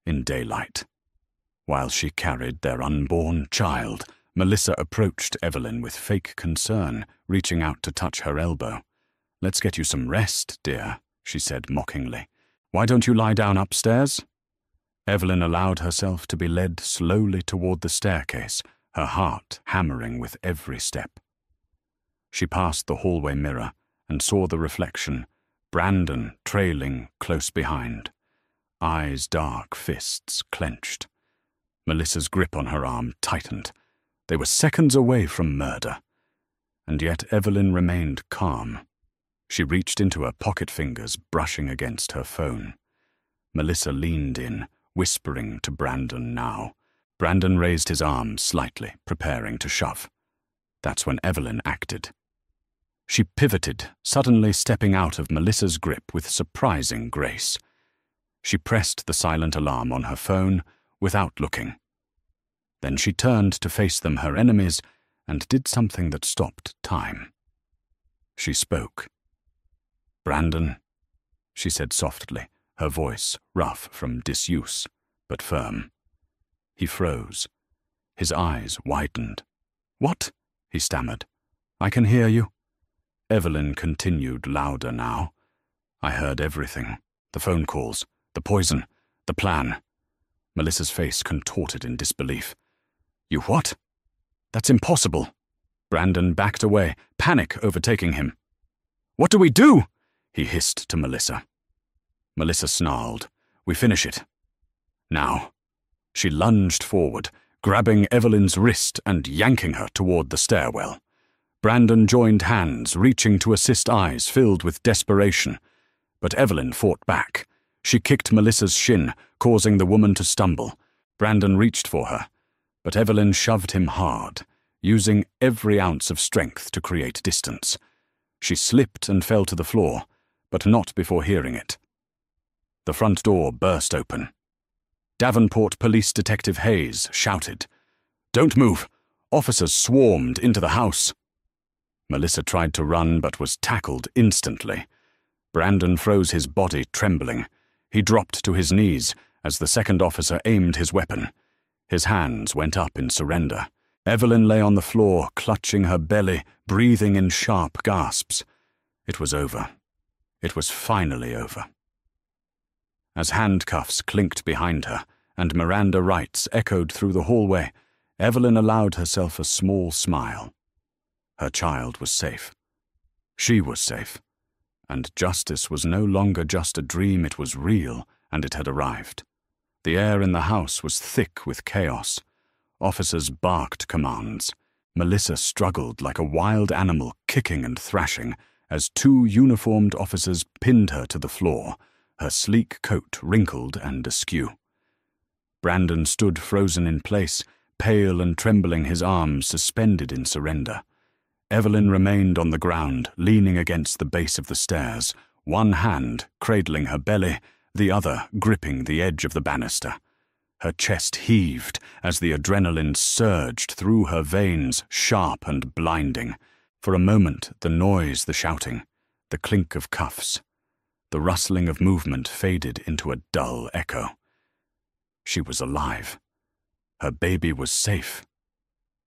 in daylight. While she carried their unborn child, Melissa approached Evelyn with fake concern, reaching out to touch her elbow. "Let's get you some rest, dear," she said mockingly. "Why don't you lie down upstairs?" Evelyn allowed herself to be led slowly toward the staircase, her heart hammering with every step. She passed the hallway mirror and saw the reflection, Brandon trailing close behind. Eyes dark, fists clenched. Melissa's grip on her arm tightened. They were seconds away from murder. And yet Evelyn remained calm. She reached into her pocket fingers, brushing against her phone. Melissa leaned in, whispering to Brandon now. Brandon raised his arm slightly, preparing to shove. That's when Evelyn acted. She pivoted, suddenly stepping out of Melissa's grip with surprising grace. She pressed the silent alarm on her phone without looking. Then she turned to face them, her enemies, and did something that stopped time. She spoke. "Brandon," she said softly, her voice rough from disuse, but firm. He froze. His eyes widened. "What?" he stammered. "I can hear you." Evelyn continued louder now. "I heard everything. The phone calls, the poison, the plan." Melissa's face contorted in disbelief. "You what? That's impossible." Brandon backed away, panic overtaking him. "What do we do?" he hissed to Melissa. Melissa snarled. "We finish it. Now." She lunged forward, grabbing Evelyn's wrist and yanking her toward the stairwell. Brandon joined hands, reaching to assist, eyes filled with desperation. But Evelyn fought back. She kicked Melissa's shin, causing the woman to stumble. Brandon reached for her, but Evelyn shoved him hard, using every ounce of strength to create distance. She slipped and fell to the floor, but not before hearing it. The front door burst open. Davenport Police Detective Hayes shouted, "Don't move!" Officers swarmed into the house. Melissa tried to run but was tackled instantly. Brandon froze his body, trembling. He dropped to his knees as the second officer aimed his weapon. His hands went up in surrender. Evelyn lay on the floor, clutching her belly, breathing in sharp gasps. It was over. It was finally over. As handcuffs clinked behind her and Miranda Wright's echoed through the hallway, Evelyn allowed herself a small smile. Her child was safe. She was safe. And justice was no longer just a dream, it was real, and it had arrived. The air in the house was thick with chaos. Officers barked commands. Melissa struggled like a wild animal, kicking and thrashing, as two uniformed officers pinned her to the floor, her sleek coat wrinkled and askew. Brandon stood frozen in place, pale and trembling, his arms suspended in surrender. Evelyn remained on the ground, leaning against the base of the stairs, one hand cradling her belly, the other gripping the edge of the banister. Her chest heaved as the adrenaline surged through her veins, sharp and blinding. For a moment, the noise, the shouting, the clink of cuffs, the rustling of movement faded into a dull echo. She was alive. Her baby was safe.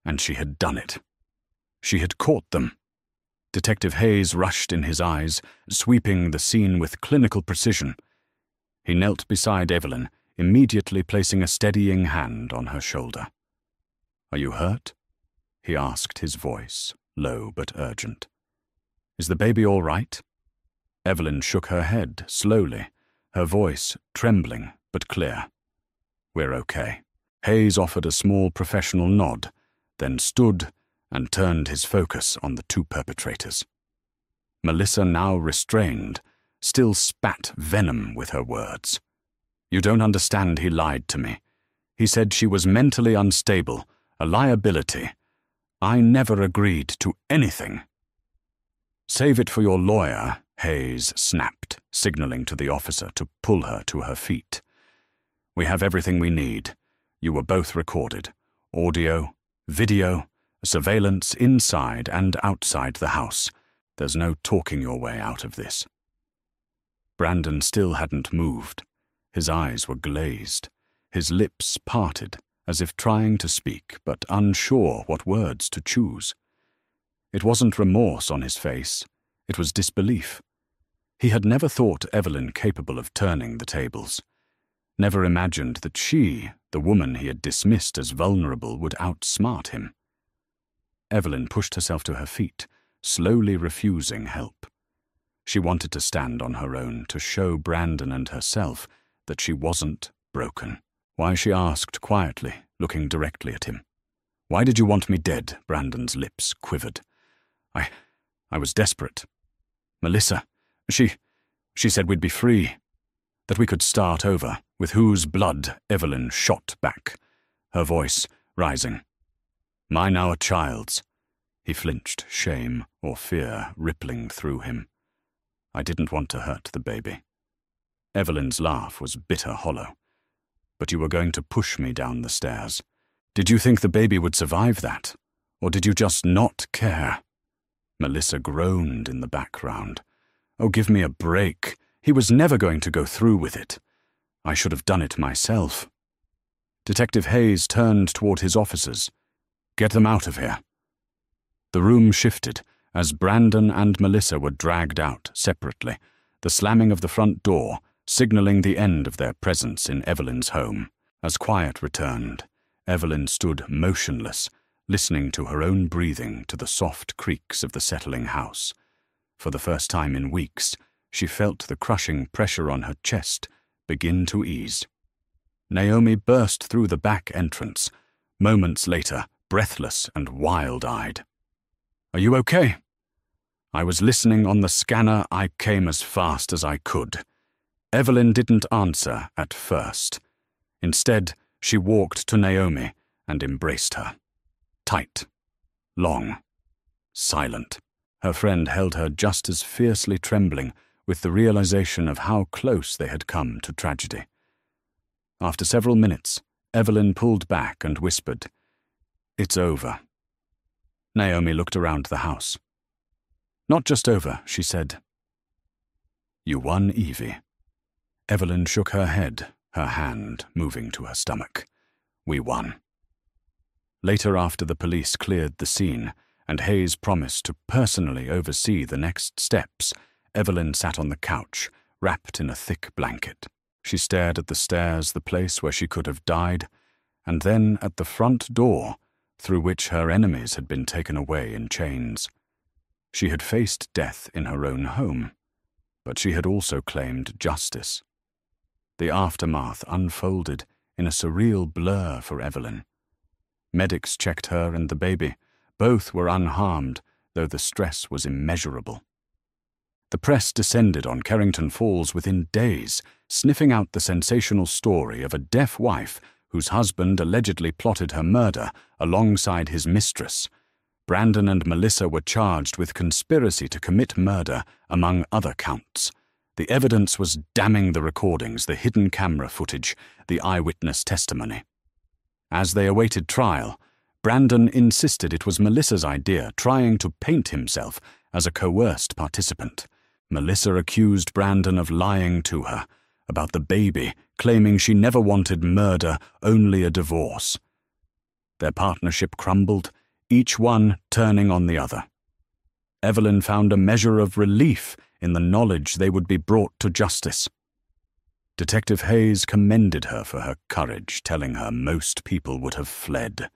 And she had done it. She had caught them. Detective Hayes rushed in his eyes, sweeping the scene with clinical precision. He knelt beside Evelyn, immediately placing a steadying hand on her shoulder. "Are you hurt?" he asked, his voice low but urgent. "Is the baby all right?" Evelyn shook her head slowly, her voice trembling but clear. "We're okay." Hayes offered a small professional nod, then stood and turned his focus on the two perpetrators. Melissa, now restrained, still spat venom with her words. "You don't understand, he lied to me. He said she was mentally unstable, a liability. I never agreed to anything." "Save it for your lawyer," Hayes snapped, signaling to the officer to pull her to her feet. "We have everything we need. You were both recorded. Audio, video, surveillance inside and outside the house. There's no talking your way out of this." Brandon still hadn't moved. His eyes were glazed, his lips parted, as if trying to speak, but unsure what words to choose. It wasn't remorse on his face, it was disbelief. He had never thought Evelyn capable of turning the tables. Never imagined that she, the woman he had dismissed as vulnerable, would outsmart him. Evelyn pushed herself to her feet, slowly refusing help. She wanted to stand on her own, to show Brandon and herself that she wasn't broken. "Why?" she asked quietly, looking directly at him. "Why did you want me dead?" Brandon's lips quivered. I was desperate. Melissa, she said we'd be free, that we could start over, with whose blood?" Evelyn shot back, her voice rising. "Mine, our child's." He flinched, shame or fear rippling through him. "I didn't want to hurt the baby." Evelyn's laugh was bitter hollow. "But you were going to push me down the stairs. Did you think the baby would survive that? Or did you just not care?" Melissa groaned in the background. "Oh, give me a break. He was never going to go through with it. I should have done it myself." Detective Hayes turned toward his officers. "Get them out of here." The room shifted as Brandon and Melissa were dragged out separately, the slamming of the front door signaling the end of their presence in Evelyn's home. As quiet returned, Evelyn stood motionless, listening to her own breathing, to the soft creaks of the settling house. For the first time in weeks, she felt the crushing pressure on her chest begin to ease. Naomi burst through the back entrance, moments later, breathless and wild-eyed. "Are you okay?" "I was listening on the scanner. I came as fast as I could." Evelyn didn't answer at first. Instead, she walked to Naomi and embraced her. Tight, long, silent. Her friend held her just as fiercely, trembling with the realization of how close they had come to tragedy. After several minutes, Evelyn pulled back and whispered, "It's over." Naomi looked around the house. "Not just over," she said. "You won, Evie." Evelyn shook her head, her hand moving to her stomach. "We won." Later, after the police cleared the scene, and Hayes promised to personally oversee the next steps, Evelyn sat on the couch, wrapped in a thick blanket. She stared at the stairs, the place where she could have died, and then at the front door, through which her enemies had been taken away in chains. She had faced death in her own home, but she had also claimed justice. The aftermath unfolded in a surreal blur for Evelyn. Medics checked her and the baby. Both were unharmed, though the stress was immeasurable. The press descended on Carrington Falls within days, sniffing out the sensational story of a deaf wife whose husband allegedly plotted her murder alongside his mistress. Brandon and Melissa were charged with conspiracy to commit murder, among other counts. The evidence was damning: the recordings, the hidden camera footage, the eyewitness testimony. As they awaited trial, Brandon insisted it was Melissa's idea, trying to paint himself as a coerced participant. Melissa accused Brandon of lying to her about the baby, claiming she never wanted murder, only a divorce. Their partnership crumbled, each one turning on the other. Evelyn found a measure of relief in the knowledge they would be brought to justice. Detective Hayes commended her for her courage, telling her most people would have fled.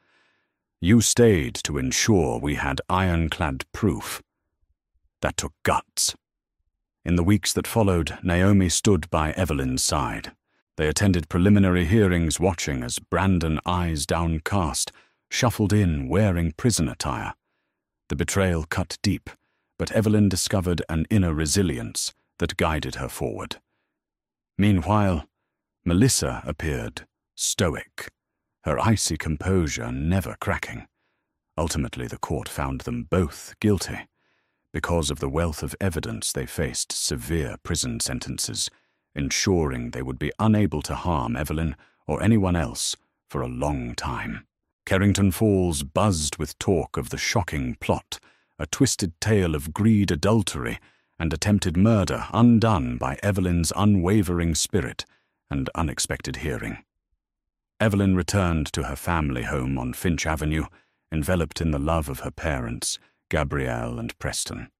"You stayed to ensure we had ironclad proof. That took guts." In the weeks that followed, Naomi stood by Evelyn's side. They attended preliminary hearings, watching as Brandon, eyes downcast, shuffled in wearing prison attire. The betrayal cut deep, but Evelyn discovered an inner resilience that guided her forward. Meanwhile, Melissa appeared stoic, her icy composure never cracking. Ultimately, the court found them both guilty. Because of the wealth of evidence, they faced severe prison sentences, ensuring they would be unable to harm Evelyn or anyone else for a long time. Carrington Falls buzzed with talk of the shocking plot, a twisted tale of greed, adultery, and attempted murder undone by Evelyn's unwavering spirit and unexpected hearing. Evelyn returned to her family home on Finch Avenue, enveloped in the love of her parents, Gabrielle and Preston.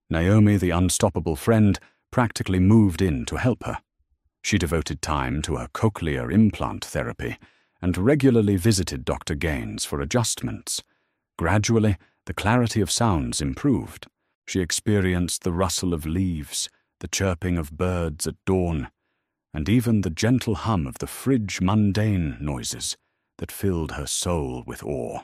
Naomi, the unstoppable friend, practically moved in to help her. She devoted time to her cochlear implant therapy and regularly visited Dr. Gaines for adjustments. Gradually, the clarity of sounds improved. She experienced the rustle of leaves, the chirping of birds at dawn, and even the gentle hum of the fridge mundane noises that filled her soul with awe.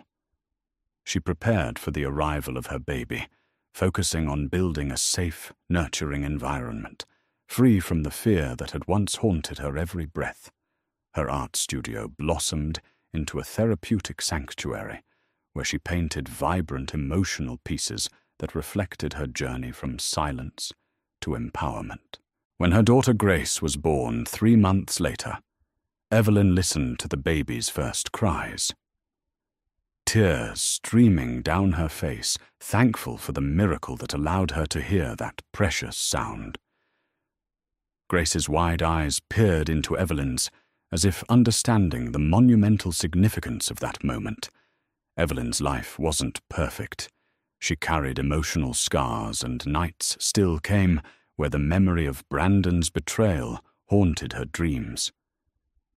She prepared for the arrival of her baby, focusing on building a safe, nurturing environment, free from the fear that had once haunted her every breath. Her art studio blossomed into a therapeutic sanctuary, where she painted vibrant, emotional pieces that reflected her journey from silence to empowerment. When her daughter Grace was born 3 months later, Evelyn listened to the baby's first cries. Tears streaming down her face, thankful for the miracle that allowed her to hear that precious sound. Grace's wide eyes peered into Evelyn's, as if understanding the monumental significance of that moment. Evelyn's life wasn't perfect. She carried emotional scars, and nights still came where the memory of Brandon's betrayal haunted her dreams.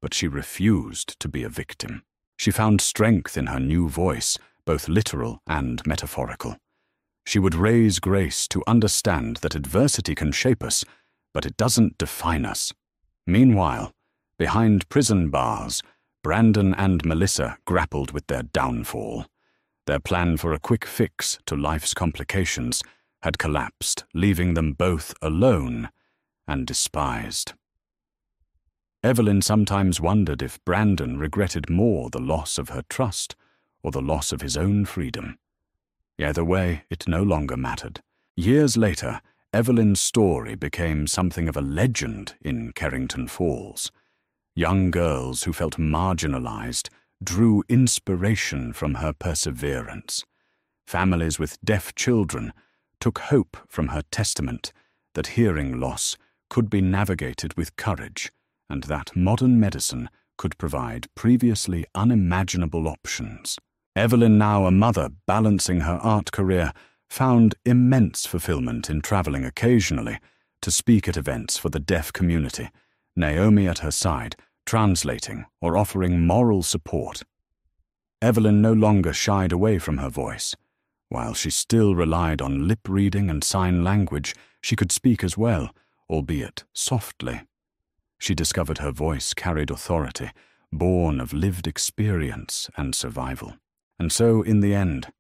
But she refused to be a victim. She found strength in her new voice, both literal and metaphorical. She would raise Grace to understand that adversity can shape us, but it doesn't define us. Meanwhile, behind prison bars, Brandon and Melissa grappled with their downfall. Their plan for a quick fix to life's complications had collapsed, leaving them both alone and despised. Evelyn sometimes wondered if Brandon regretted more the loss of her trust or the loss of his own freedom. Either way, it no longer mattered. Years later, Evelyn's story became something of a legend in Carrington Falls. Young girls who felt marginalized drew inspiration from her perseverance. Families with deaf children took hope from her testament that hearing loss could be navigated with courage, and that modern medicine could provide previously unimaginable options. Evelyn, now a mother balancing her art career, found immense fulfillment in traveling occasionally to speak at events for the deaf community Naomi at her side, translating or offering moral support. Evelyn no longer shied away from her voice. While she still relied on lip reading and sign language, she could speak as well, albeit softly. She discovered her voice carried authority, born of lived experience and survival. And so, in the end,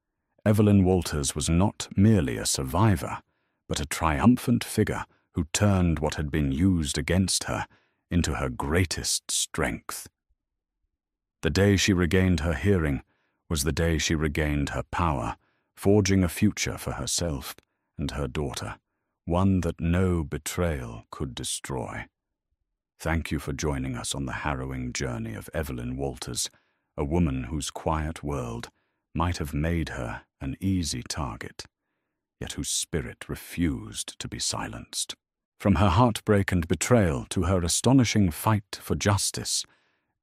Evelyn Walters was not merely a survivor, but a triumphant figure who turned what had been used against her into her greatest strength. The day she regained her hearing was the day she regained her power, forging a future for herself and her daughter, one that no betrayal could destroy. Thank you for joining us on the harrowing journey of Evelyn Walters, a woman whose quiet world might have made her an easy target, yet whose spirit refused to be silenced. From her heartbreak and betrayal to her astonishing fight for justice,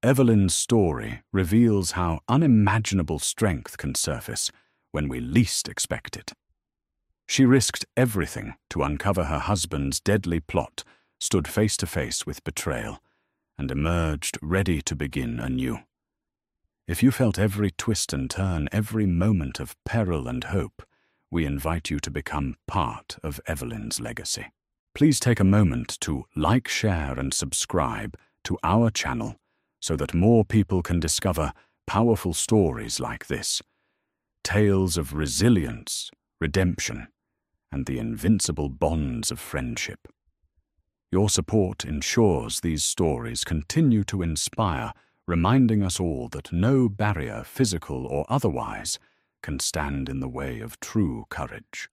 Evelyn's story reveals how unimaginable strength can surface when we least expect it. She risked everything to uncover her husband's deadly plot, stood face to face with betrayal, and emerged ready to begin anew. If you felt every twist and turn, every moment of peril and hope, we invite you to become part of Evelyn's legacy. Please take a moment to like, share, and subscribe to our channel so that more people can discover powerful stories like this, tales of resilience, redemption, and the invincible bonds of friendship. Your support ensures these stories continue to inspire, reminding us all that no barrier, physical or otherwise, can stand in the way of true courage.